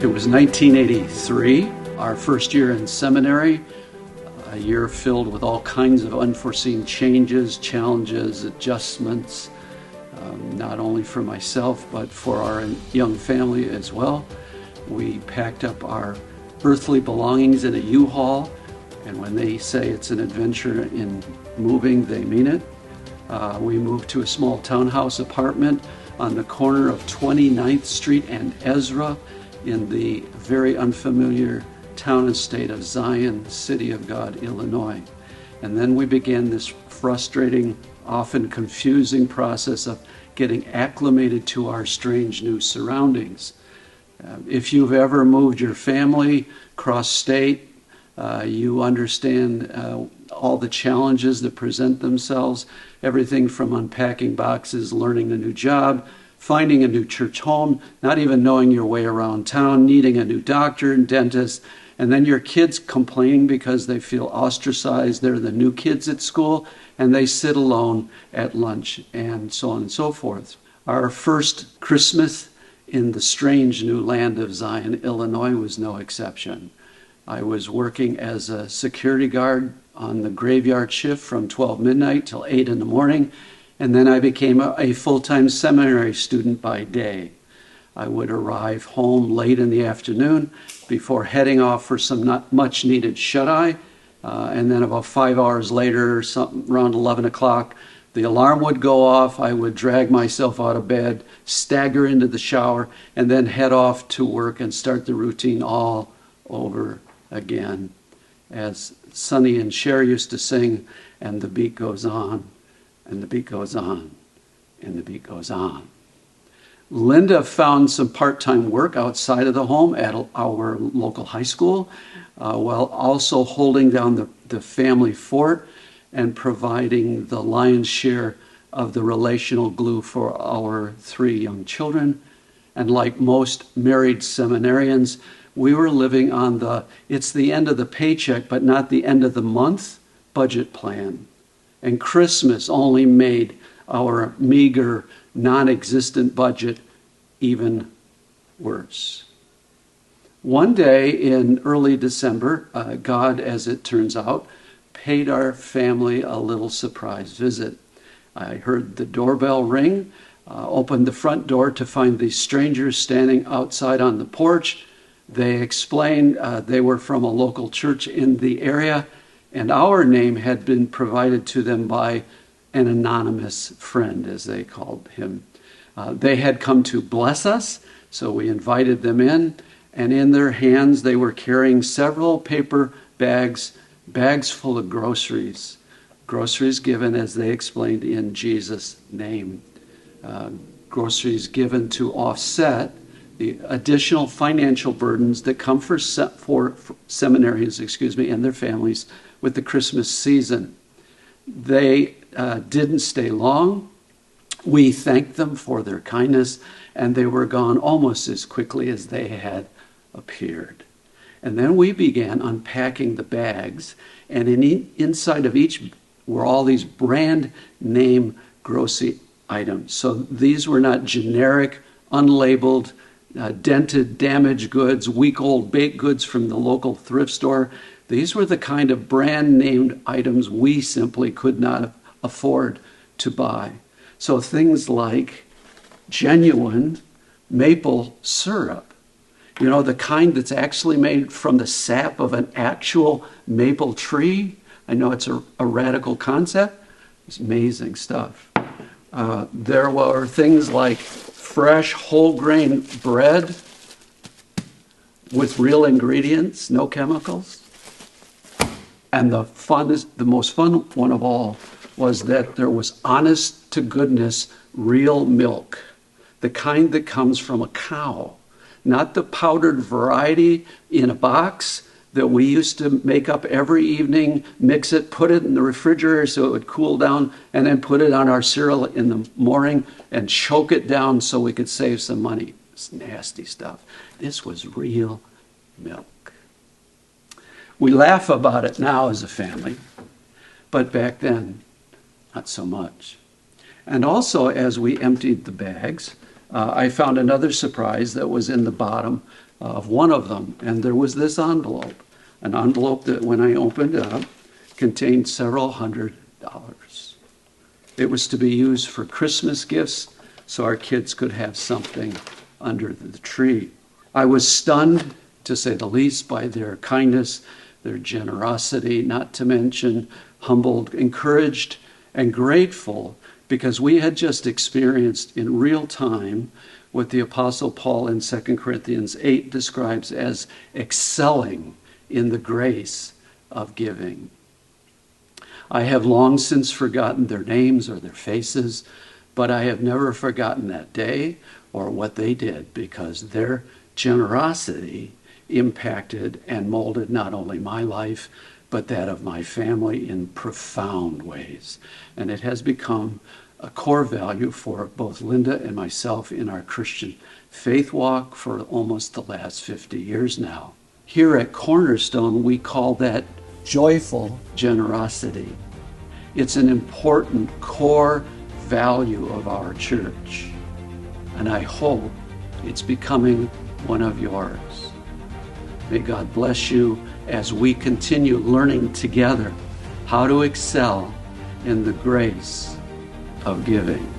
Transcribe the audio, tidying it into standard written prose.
It was 1983, our first year in seminary, a year filled with all kinds of unforeseen changes, challenges, adjustments, not only for myself, but for our young family as well. We packed up our earthly belongings in a U-Haul, and when they say it's an adventure in moving, they mean it. We moved to a small townhouse apartment on the corner of 29th Street and Ezra in the very unfamiliar town and state of Zion, City of God, Illinois. And then we began this frustrating, often confusing process of getting acclimated to our strange new surroundings. If you've ever moved your family cross state, you understand all the challenges that present themselves, everything from unpacking boxes, learning a new job, finding a new church home, not even knowing your way around town, needing a new doctor and dentist, and then your kids complaining because they feel ostracized. They're the new kids at school, and they sit alone at lunch, and so on and so forth. Our first Christmas in the strange new land of Zion, Illinois, was no exception. I was working as a security guard on the graveyard shift from 12 midnight till 8 in the morning, and then I became a full-time seminary student by day. I would arrive home late in the afternoon before heading off for some not much needed shut-eye, and then about 5 hours later, around 11 o'clock, the alarm would go off. I would drag myself out of bed, stagger into the shower, and then head off to work and start the routine all over again. As Sonny and Cher used to sing, and the beat goes on, and the beat goes on, and the beat goes on. Linda found some part-time work outside of the home at our local high school, while also holding down the family fort and providing the lion's share of the relational glue for our 3 young children. And like most married seminarians, we were living on it's the end of the paycheck, but not the end of the month budget plan. And Christmas only made our meager, non-existent budget even worse. One day in early December, God, as it turns out, paid our family a little surprise visit. I heard the doorbell ring, opened the front door to find these strangers standing outside on the porch. They explained they were from a local church in the area, and our name had been provided to them by an anonymous friend, as they called him. They had come to bless us, so we invited them in, and in their hands they were carrying several paper bags full of groceries given, as they explained, in Jesus' name. Groceries given to offset the additional financial burdens that come for seminaries, and their families with the Christmas season. They didn't stay long. We thanked them for their kindness, and they were gone almost as quickly as they had appeared. And then we began unpacking the bags, and inside of each were all these brand name grocery items. So these were not generic, unlabeled, dented, damaged goods, week-old baked goods from the local thrift store. These were the kind of brand-named items we simply could not afford to buy. So things like genuine maple syrup, the kind that's actually made from the sap of an actual maple tree. I know it's a radical concept. It's amazing stuff. There were things like fresh whole grain bread with real ingredients, no chemicals. And the most fun one of all was that there was honest to goodness real milk, the kind that comes from a cow, not the powdered variety in a box that we used to make up every evening, mix it, put it in the refrigerator so it would cool down, and then put it on our cereal in the morning and choke it down so we could save some money. It's nasty stuff. This was real milk. We laugh about it now as a family, but back then, not so much. And also, as we emptied the bags, I found another surprise that was in the bottom of one of them, and there was this envelope, an envelope that when I opened it up contained several $100s. It was to be used for Christmas gifts so our kids could have something under the tree. I was stunned, to say the least, by their kindness, their generosity, not to mention humbled, encouraged, and grateful, because we had just experienced in real time what the Apostle Paul in 2 Corinthians 8 describes as excelling in the grace of giving. I have long since forgotten their names or their faces, but I have never forgotten that day or what they did, because their generosity impacted and molded not only my life, but that of my family in profound ways. And it has become a core value for both Linda and myself in our Christian faith walk for almost the last 50 years now. Here at Cornerstone, we call that joyful generosity. It's an important core value of our church, and I hope it's becoming one of yours. May God bless you as we continue learning together how to excel in the grace of giving.